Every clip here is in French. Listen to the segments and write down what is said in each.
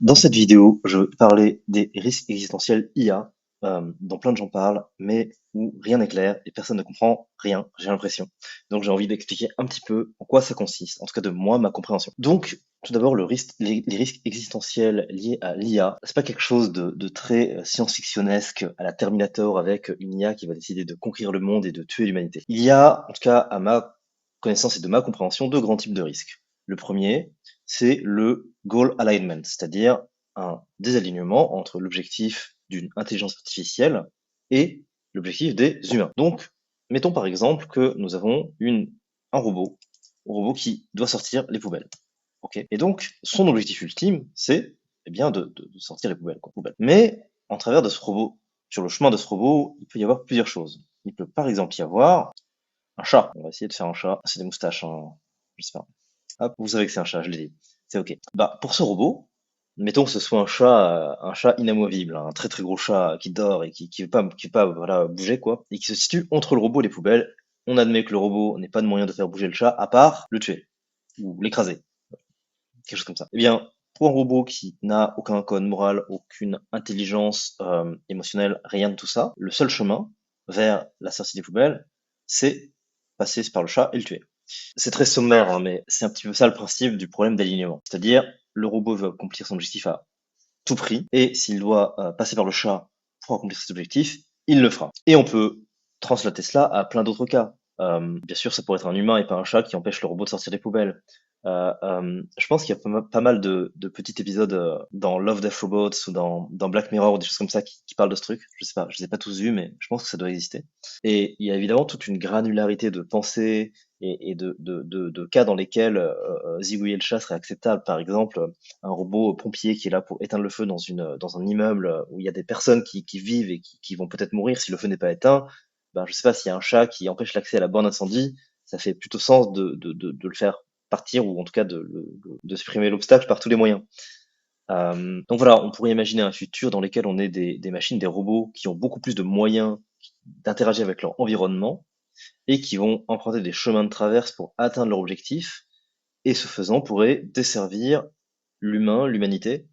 Dans cette vidéo, je veux parler des risques existentiels IA, dont plein de gens parlent, mais où rien n'est clair et personne ne comprend rien, j'ai l'impression. Donc j'ai envie d'expliquer un petit peu en quoi ça consiste, en tout cas de moi, ma compréhension. Donc, tout d'abord, les risques existentiels liés à l'IA, c'est pas quelque chose de très science-fictionnesque à la Terminator avec une IA qui va décider de conquérir le monde et de tuer l'humanité. Il y a, en tout cas à ma connaissance et de ma compréhension, deux grands types de risques. Le premier, c'est le goal alignment, c'est-à-dire un désalignement entre l'objectif d'une intelligence artificielle et l'objectif des humains. Donc, mettons par exemple que nous avons un robot qui doit sortir les poubelles. Okay. Et donc, son objectif ultime, c'est eh bien de sortir les poubelles, quoi. Mais en travers de ce robot, sur le chemin de ce robot, il peut y avoir plusieurs choses. Il peut par exemple y avoir un chat. On va essayer de faire un chat. C'est des moustaches, hein. J'espère. Hop, vous savez que c'est un chat, je l'ai dit. C'est ok. Bah, pour ce robot, mettons que ce soit un chat inamovible, un très très gros chat qui dort et qui veut pas, voilà, bouger, quoi, et qui se situe entre le robot et les poubelles. On admet que le robot n'ait pas de moyen de faire bouger le chat, à part le tuer, ou l'écraser, quelque chose comme ça. Eh bien, pour un robot qui n'a aucun code moral, aucune intelligence émotionnelle, rien de tout ça, le seul chemin vers la sortie des poubelles, c'est passer par le chat et le tuer. C'est très sommaire, hein, mais c'est un petit peu ça le principe du problème d'alignement. C'est-à-dire, le robot veut accomplir son objectif à tout prix, et s'il doit passer par le chat pour accomplir cet objectif, il le fera. Et on peut translater cela à plein d'autres cas. Bien sûr, ça pourrait être un humain et pas un chat qui empêche le robot de sortir des poubelles. Je pense qu'il y a pas mal de petits épisodes dans Love, Death Robots ou dans Black Mirror ou des choses comme ça qui parlent de ce truc. Je sais pas, je les ai pas tous vus, mais je pense que ça doit exister. Et il y a évidemment toute une granularité de pensée et de cas dans lesquels zigouiller le chat serait acceptable. Par exemple, un robot pompier qui est là pour éteindre le feu dans un immeuble où il y a des personnes qui vivent et qui vont peut-être mourir si le feu n'est pas éteint. Ben, je sais pas, s'il y a un chat qui empêche l'accès à la borne incendie, ça fait plutôt sens de le faire partir ou en tout cas de supprimer l'obstacle par tous les moyens. Donc voilà, on pourrait imaginer un futur dans lequel on ait des machines, des robots qui ont beaucoup plus de moyens d'interagir avec leur environnement et qui vont emprunter des chemins de traverse pour atteindre leur objectif et ce faisant pourraient desservir l'humanité,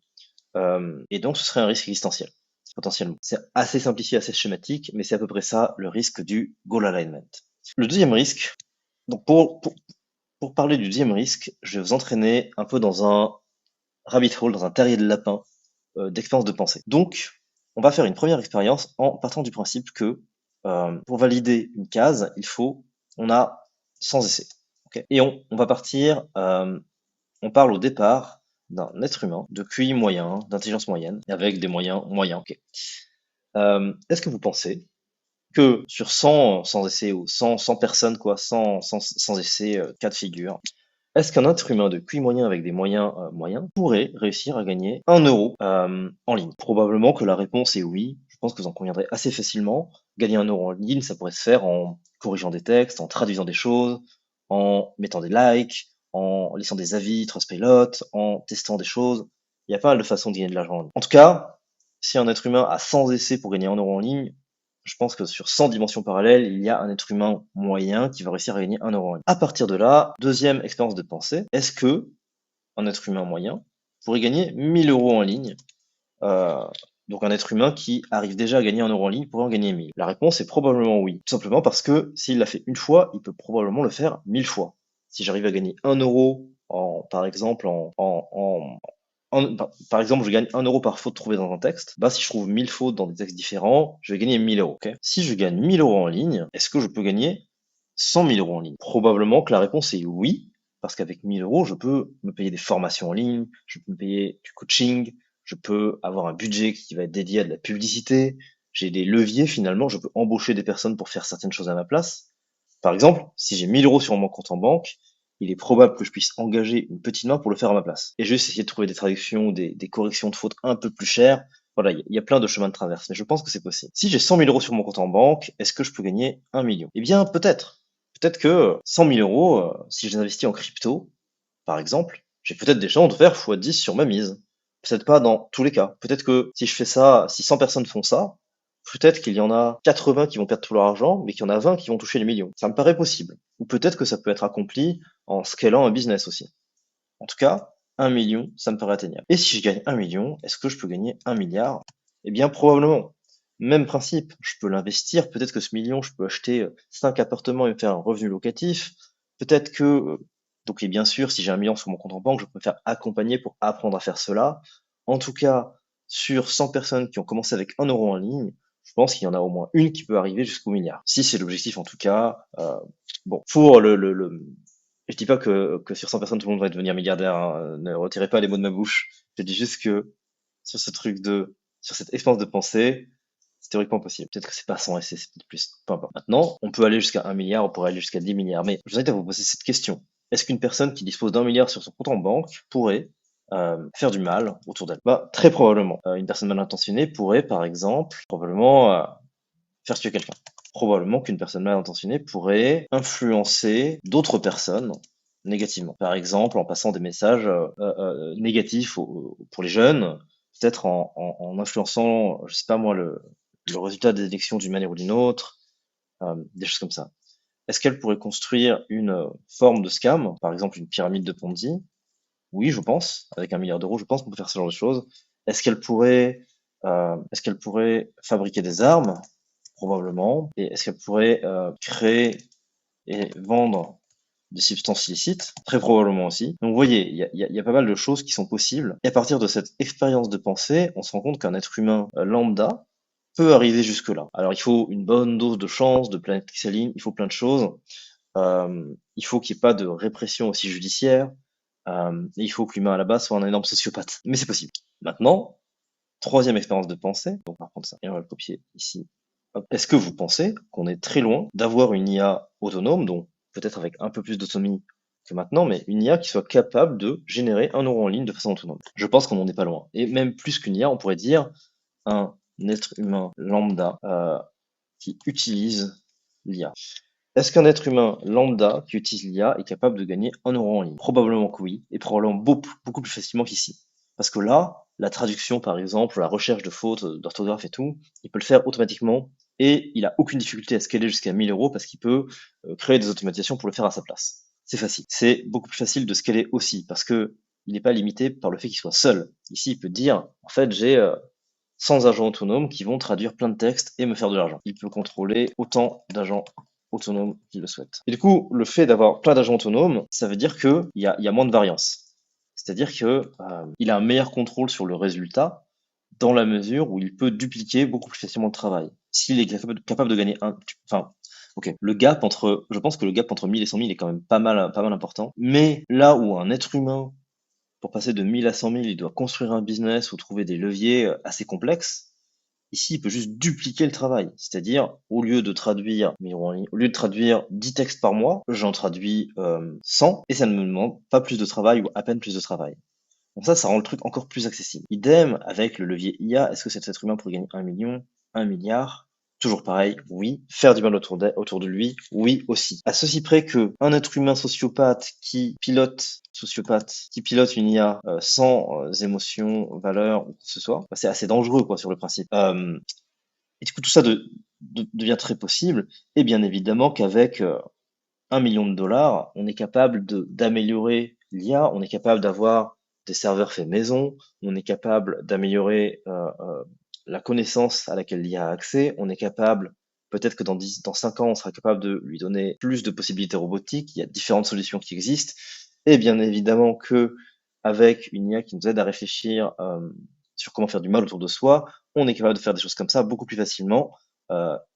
et donc ce serait un risque existentiel, potentiellement. C'est assez simplifié, assez schématique, mais c'est à peu près ça le risque du goal alignment. Le deuxième risque, donc pour parler du deuxième risque, je vais vous entraîner un peu dans un rabbit hole, dans un terrier de lapin d'expérience de pensée. Donc, on va faire une première expérience en partant du principe que pour valider une case, on a 100 essais. Okay. Et on va partir, on parle au départ d'un être humain de QI moyen, d'intelligence moyenne, avec des moyens moyens. Okay. Est-ce que vous pensez que sur 100 essais ou 100 personnes, quoi, 100 essais, cas de figure, est-ce qu'un être humain de QI moyen avec des moyens moyens pourrait réussir à gagner 1 euro en ligne? Probablement que la réponse est oui. Je pense que vous en conviendrez assez facilement. Gagner 1 euro en ligne, ça pourrait se faire en corrigeant des textes, en traduisant des choses, en mettant des likes, en laissant des avis, Trustpilot, en testant des choses. Il y a pas mal de façons de gagner de l'argent en ligne. En tout cas, si un être humain a 100 essais pour gagner 1 euro en ligne, je pense que sur 100 dimensions parallèles, il y a un être humain moyen qui va réussir à gagner 1 euro en ligne. À partir de là, deuxième expérience de pensée, est-ce que un être humain moyen pourrait gagner 1000 euros en ligne? Euh, donc un être humain qui arrive déjà à gagner 1 euro en ligne pourrait en gagner 1000. La réponse est probablement oui. Tout simplement parce que s'il l'a fait une fois, il peut probablement le faire 1000 fois. Si j'arrive à gagner 1 euro par exemple, par exemple, je gagne 1 euro par faute trouvée dans un texte, bah si je trouve 1000 fautes dans des textes différents, je vais gagner 1000 euros. Okay. Si je gagne 1000 euros en ligne, est-ce que je peux gagner 100 000 euros en ligne? Probablement que la réponse est oui, parce qu'avec 1000 euros, je peux me payer des formations en ligne, je peux me payer du coaching, je peux avoir un budget qui va être dédié à de la publicité, j'ai des leviers finalement, je peux embaucher des personnes pour faire certaines choses à ma place. Par exemple, si j'ai 1000 euros sur mon compte en banque, il est probable que je puisse engager une petite main pour le faire à ma place. Et juste essayer de trouver des traductions, des corrections de fautes un peu plus chères. Voilà, il y a plein de chemins de traverse, mais je pense que c'est possible. Si j'ai 100 000 euros sur mon compte en banque, est-ce que je peux gagner 1 million? Eh bien, peut-être. Peut-être que 100 000 euros, si je les investis en crypto, par exemple, j'ai peut-être des chances de faire x10 sur ma mise. Peut-être pas dans tous les cas. Peut-être que si je fais ça, si 100 personnes font ça, peut-être qu'il y en a 80 qui vont perdre tout leur argent, mais qu'il y en a 20 qui vont toucher les millions. Ça me paraît possible. Ou peut-être que ça peut être accompli en scalant un business aussi. En tout cas, 1 million, ça me paraît atteignable. Et si je gagne 1 million, est-ce que je peux gagner 1 milliard? Eh bien, probablement. Même principe, je peux l'investir. Peut-être que ce million, je peux acheter 5 appartements et me faire un revenu locatif. Peut-être que, donc, et bien sûr, si j'ai 1 million sur mon compte en banque, je peux me faire accompagner pour apprendre à faire cela. En tout cas, sur 100 personnes qui ont commencé avec 1 euro en ligne, je pense qu'il y en a au moins une qui peut arriver jusqu'au milliard. Si c'est l'objectif, en tout cas, bon, pour je dis pas que sur 100 personnes, tout le monde va devenir milliardaire, hein. Ne retirez pas les mots de ma bouche. Je dis juste que sur ce truc sur cette expérience de pensée, c'est théoriquement possible. Peut-être que c'est pas 100 essais, c'est peut-être plus. Peu importe. Maintenant, on peut aller jusqu'à 1 milliard, on pourrait aller jusqu'à 10 milliards. Mais je vous invite à vous poser cette question. Est-ce qu'une personne qui dispose d'1 milliard sur son compte en banque pourrait faire du mal autour d'elle? Bah, très probablement. Une personne mal intentionnée pourrait, par exemple, probablement faire tuer quelqu'un. Probablement qu'une personne mal intentionnée pourrait influencer d'autres personnes négativement. Par exemple, en passant des messages négatifs pour les jeunes, peut-être en influençant, je sais pas moi, le résultat des élections d'une manière ou d'une autre, des choses comme ça. Est-ce qu'elle pourrait construire une forme de scam, par exemple une pyramide de Ponzi? Oui, je pense. Avec 1 milliard d'euros, je pense qu'on peut faire ce genre de choses. Est-ce qu'elle pourrait fabriquer des armes? Probablement. Et est-ce qu'elle pourrait créer et vendre des substances illicites? Très probablement aussi. Donc vous voyez, il y a pas mal de choses qui sont possibles. Et à partir de cette expérience de pensée, on se rend compte qu'un être humain lambda peut arriver jusque-là. Alors il faut une bonne dose de chance, de planète cristalline, il faut plein de choses. Il faut qu'il n'y ait pas de répression aussi judiciaire. Et il faut que l'humain à la base soit un énorme sociopathe. Mais c'est possible. Maintenant, troisième expérience de pensée, donc on va prendre ça et on va le copier ici. Hop. Est-ce que vous pensez qu'on est très loin d'avoir une IA autonome, donc peut-être avec un peu plus d'autonomie que maintenant, mais une IA qui soit capable de générer 1 euro en ligne de façon autonome? Je pense qu'on n'en est pas loin. Et même plus qu'une IA, on pourrait dire un être humain lambda qui utilise l'IA. Est-ce qu'un être humain lambda qui utilise l'IA est capable de gagner 1 euro en ligne? Probablement que oui, et probablement beaucoup plus facilement qu'ici. Parce que là, la traduction, par exemple, la recherche de fautes d'orthographe et tout, il peut le faire automatiquement, et il a aucune difficulté à scaler jusqu'à 1000 euros parce qu'il peut créer des automatisations pour le faire à sa place. C'est facile. C'est beaucoup plus facile de scaler aussi, parce que il n'est pas limité par le fait qu'il soit seul. Ici, il peut dire, en fait, j'ai 100 agents autonomes qui vont traduire plein de textes et me faire de l'argent. Il peut contrôler autant d'agents autonomes qu'il le souhaite. Et du coup, le fait d'avoir plein d'agents autonomes, ça veut dire qu'il y a moins de variance. C'est-à-dire que il a un meilleur contrôle sur le résultat dans la mesure où il peut dupliquer beaucoup plus facilement le travail. S'il est capable de gagner enfin, ok, je pense que le gap entre 1000 et 100 000 est quand même pas mal important. Mais là où un être humain, pour passer de 1000 à 100 000, il doit construire un business ou trouver des leviers assez complexes. Ici, il peut juste dupliquer le travail. C'est-à-dire, au lieu de traduire, au lieu de traduire 10 textes par mois, j'en traduis 100 et ça ne me demande pas plus de travail ou à peine plus de travail. Donc ça rend le truc encore plus accessible. Idem avec le levier IA. Est-ce que cet être humain pourrait gagner 1 million, 1 milliard? Toujours pareil, oui. Faire du mal autour de lui, oui aussi. À ceci près que un être humain sociopathe qui pilote une IA sans émotions, valeurs ou quoi que ce soit, bah, c'est assez dangereux quoi sur le principe. Et du coup tout ça devient très possible. Et bien évidemment qu'avec 1 million de dollars, on est capable d'améliorer l'IA, on est capable d'avoir des serveurs faits maison, on est capable d'améliorer la connaissance à laquelle l'IA a accès, on est capable, peut-être que dans 5 ans, on sera capable de lui donner plus de possibilités robotiques, il y a différentes solutions qui existent, et bien évidemment que avec une IA qui nous aide à réfléchir sur comment faire du mal autour de soi, on est capable de faire des choses comme ça beaucoup plus facilement,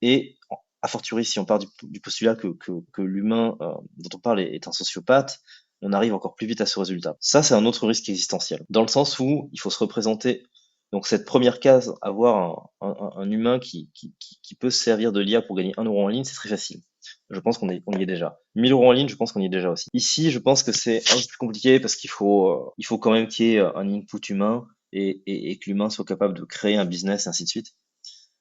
et a fortiori si on part du postulat que l'humain dont on parle est un sociopathe, on arrive encore plus vite à ce résultat. Ça, c'est un autre risque existentiel, dans le sens où il faut se représenter. Donc cette première case, avoir un humain qui peut se servir de l'IA pour gagner 1 euro en ligne, c'est très facile. Je pense qu'on y est déjà. 1000 euros en ligne, je pense qu'on y est déjà aussi. Ici, je pense que c'est un peu plus compliqué parce qu'il faut quand même qu'il y ait un input humain et que l'humain soit capable de créer un business et ainsi de suite.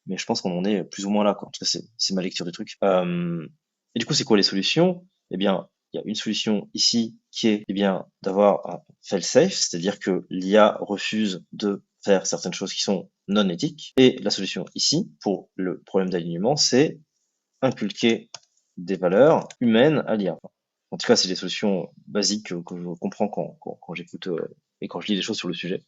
Mais je pense qu'on en est plus ou moins là, quoi. En tout cas, c'est ma lecture du truc. Et du coup, c'est quoi les solutions? Eh bien, il y a une solution ici qui est eh bien d'avoir un fail-safe, c'est-à-dire que l'IA refuse de faire certaines choses qui sont non éthiques. Et la solution ici, pour le problème d'alignement, c'est inculquer des valeurs humaines à l'IA. En tout cas, c'est des solutions basiques que je comprends quand j'écoute et quand je lis des choses sur le sujet.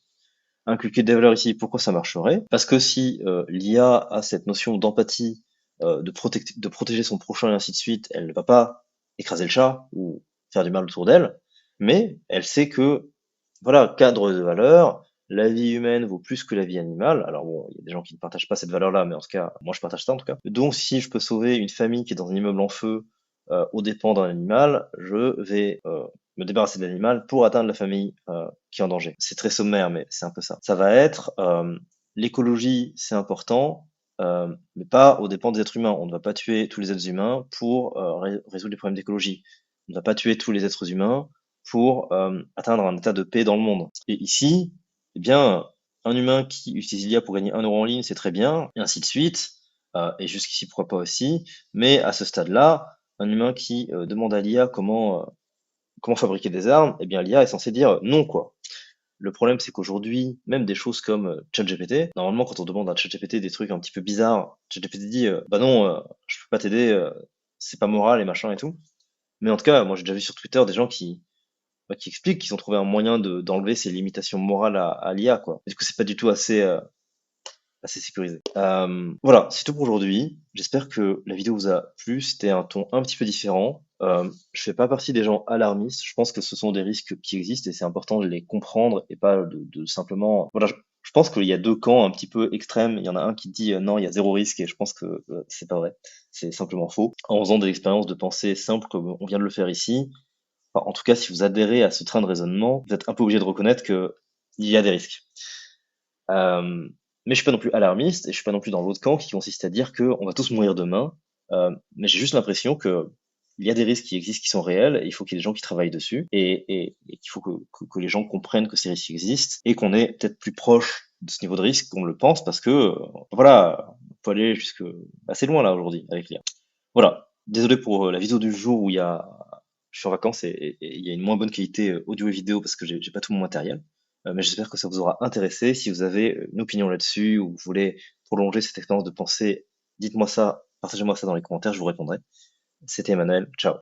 Inculquer des valeurs ici, pourquoi ça marcherait? Parce que si l'IA a cette notion d'empathie, de protéger son prochain et ainsi de suite, elle ne va pas écraser le chat ou faire du mal autour d'elle, mais elle sait que, voilà, cadre de valeurs, la vie humaine vaut plus que la vie animale. Alors bon, il y a des gens qui ne partagent pas cette valeur-là, mais en tout cas, moi je partage ça en tout cas. Donc si je peux sauver une famille qui est dans un immeuble en feu aux dépens d'un animal, je vais me débarrasser de l'animal pour atteindre la famille qui est en danger. C'est très sommaire, mais c'est un peu ça. Ça va être l'écologie, c'est important, mais pas aux dépens des êtres humains. On ne va pas tuer tous les êtres humains pour résoudre les problèmes d'écologie. On ne va pas tuer tous les êtres humains pour atteindre un état de paix dans le monde. Et ici, eh bien, un humain qui utilise l'IA pour gagner 1 € en ligne, c'est très bien, et ainsi de suite, et jusqu'ici, pourquoi pas aussi, mais à ce stade-là, un humain qui demande à l'IA comment fabriquer des armes, eh bien l'IA est censée dire non, quoi. Le problème, c'est qu'aujourd'hui, même des choses comme ChatGPT, normalement, quand on demande à ChatGPT des trucs un petit peu bizarres, ChatGPT dit bah non, je peux pas t'aider, c'est pas moral et machin et tout. Mais en tout cas, moi j'ai déjà vu sur Twitter des gens qui expliquent qu'ils ont trouvé un moyen d'enlever ces limitations morales à l'IA, quoi. Et du coup, c'est pas du tout assez sécurisé. Voilà, c'est tout pour aujourd'hui. J'espère que la vidéo vous a plu. C'était un ton un petit peu différent. Je fais pas partie des gens alarmistes. Je pense que ce sont des risques qui existent et c'est important de les comprendre et pas de simplement. Voilà, je pense qu'il y a deux camps un petit peu extrêmes. Il y en a un qui dit non, il y a zéro risque et je pense que c'est pas vrai. C'est simplement faux. En faisant des expériences de pensée simples comme on vient de le faire ici, enfin, en tout cas, si vous adhérez à ce train de raisonnement, vous êtes un peu obligé de reconnaître que il y a des risques. Euh, mais je suis pas non plus alarmiste et je suis pas non plus dans l'autre camp qui consiste à dire qu'on va tous mourir demain. Mais j'ai juste l'impression que il y a des risques qui existent, qui sont réels, et il faut qu'il y ait des gens qui travaillent dessus, et qu'il faut que les gens comprennent que ces risques existent, et qu'on est peut-être plus proche de ce niveau de risque qu'on le pense, parce que, voilà, on peut aller jusque assez loin là aujourd'hui avec l'IA. Voilà, désolé pour la vidéo du jour où je suis en vacances et il y a une moins bonne qualité audio et vidéo parce que j'ai pas tout mon matériel. Mais j'espère que ça vous aura intéressé. Si vous avez une opinion là-dessus ou vous voulez prolonger cette expérience de pensée, dites-moi ça, partagez-moi ça dans les commentaires, je vous répondrai. C'était Emmanuel, ciao.